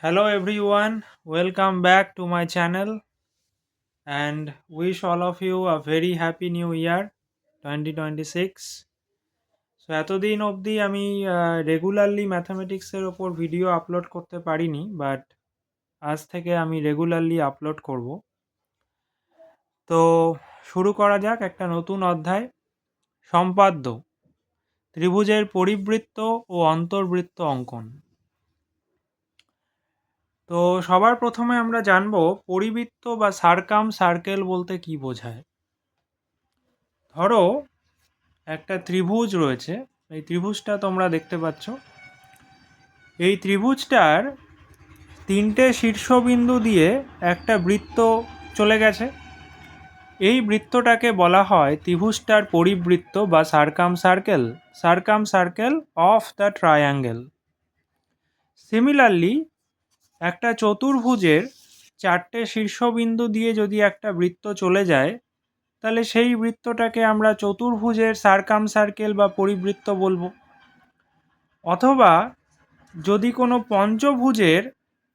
Hello everyone, welcome back to my channel and wish all of you a very happy new year 2026. So এতদিন অবধি আমি regularly ম্যাথামেটিক্সের ওপর video upload করতে পারিনি, but আজ থেকে আমি রেগুলারলি আপলোড করব। তো শুরু করা যাক একটা নতুন অধ্যায়, সম্পাদ্য, ত্রিভুজের পরিবৃত্ত ও অন্তর্বৃত্ত অঙ্কন। তো সবার প্রথমে আমরা জানব পরিবৃত্ত বা সার্কাম সার্কেল বলতে কি বোঝায়। ধরো একটা ত্রিভুজ রয়েছে, এই ত্রিভুজটা তোমরা দেখতে পাচ্ছ। এই ত্রিভুজটার তিনটে শীর্ষবিন্দু দিয়ে একটা বৃত্ত চলে গেছে। এই বৃত্তটাকে বলা হয় ত্রিভুজটার পরিবৃত্ত বা circum circle of the triangle. Similarly একটা চতুর্ভুজের চারটে শীর্ষবিন্দু দিয়ে যদি একটা বৃত্ত চলে যায়, তাহলে সেই বৃত্তটাকে আমরা চতুর্ভুজের সার্কাম সার্কেল বা পরিবৃত্ত বলবো। অথবা যদি কোনো পঞ্চভুজের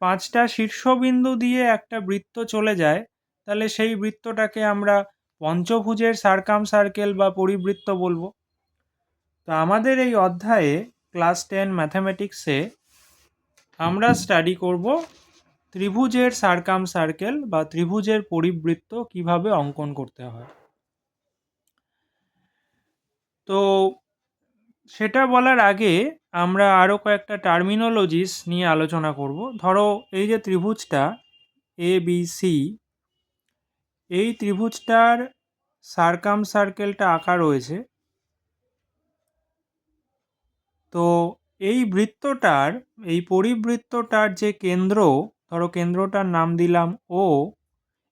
পাঁচটা শীর্ষবিন্দু দিয়ে একটা বৃত্ত চলে যায়, তাহলে সেই বৃত্তটাকে আমরা পঞ্চভুজের সার্কাম সার্কেল বা পরিবৃত্ত বলবো। তো আমাদের এই অধ্যায়ে ক্লাস 10 ম্যাথামেটিক্সে আমরা স্টাডি করব ত্রিভুজের সার্কাম সার্কেল বা ত্রিভুজের পরিবৃত্ত কিভাবে অঙ্কন করতে হয়। তো সেটা বলার আগে আমরা আরও কয়েকটা টার্মিনোলজিস নিয়ে আলোচনা করব। ধরো এই যে ত্রিভুজটা ABC, এই ত্রিভুজটার সার্কাম সার্কেলটা আঁকা রয়েছে। তো এই বৃত্তটার, এই পরিবৃত্তটার যে কেন্দ্র, ধরো কেন্দ্রটার নাম দিলাম ও,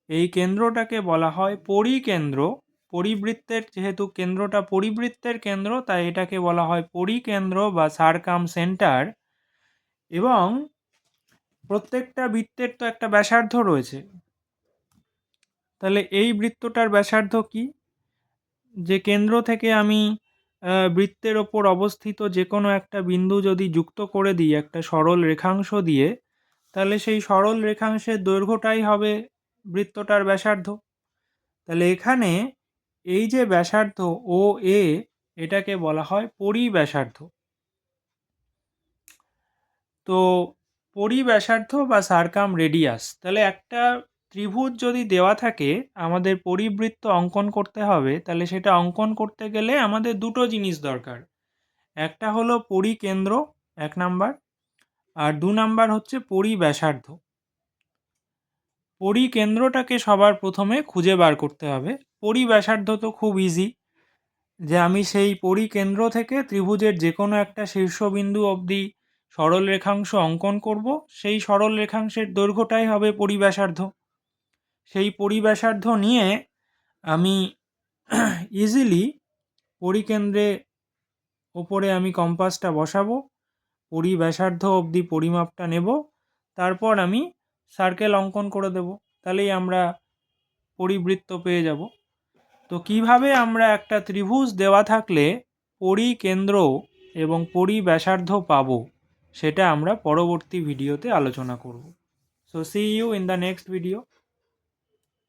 এই কেন্দ্রটাকে বলা হয় পরিকেন্দ্র। পরিবৃত্তের যেহেতু কেন্দ্রটা পরিবৃত্তের কেন্দ্র, তাই এটাকে বলা হয় পরিকেন্দ্র বা সার্কাম সেন্টার। এবং প্রত্যেকটা বৃত্তের তো একটা ব্যাসার্ধ রয়েছে। তাহলে এই বৃত্তটার ব্যাসার্ধ কি? যে কেন্দ্র থেকে আমি বৃত্তের ওপর অবস্থিত যে কোনো একটা বিন্দু যদি যুক্ত করে দিই একটা সরল রেখাংশ দিয়ে, তাহলে সেই সরল রেখাংশের দৈর্ঘ্যটাই হবে বৃত্তটার ব্যাসার্ধ। তাহলে এখানে এই যে ব্যাসার্ধ ও এ, এটাকে বলা হয় পরিব্যাসার্ধ। তো পরিব্যাসার্ধ বা সার্কাম রেডিয়াস। তাহলে একটা ত্রিভুজ যদি দেওয়া থাকে, আমাদের পরিবৃত্ত অঙ্কন করতে হবে, তাহলে সেটা অঙ্কন করতে গেলে আমাদের দুটো জিনিস দরকার। একটা হলো পরিকেন্দ্র, 1 নাম্বার, আর 2 নাম্বার হচ্ছে পরিব্যাসার্ধ। পরিকেন্দ্রটাকে সবার প্রথমে খুঁজে বার করতে হবে। পরিব্যাসার্ধ তো খুব ইজি, যে আমি সেই পরিকেন্দ্র থেকে ত্রিভুজের যে কোনো একটা শীর্ষবিন্দু অবধি সরল রেখাংশ অঙ্কন করব, সেই সরল রেখাংশের দৈর্ঘ্যটাই হবে পরিব্যাসার্ধ। সেই পরিব্যাসার্ধ নিয়ে আমি ইজিলি পরিকেন্দ্রে ওপরে আমি কম্পাসটা বসাবো, পরিব্যাসার্ধ অবধি পরিমাপটা নেব, তারপর আমি সার্কেল অঙ্কন করে দেব, তাহলেই আমরা পরিবৃত্ত পেয়ে যাব। তো কিভাবে আমরা একটা ত্রিভুজ দেওয়া থাকলে পরিকেন্দ্র এবং পরিব্যাসার্ধ পাবো, সেটা আমরা পরবর্তী ভিডিওতে আলোচনা করব। So see you in the next video.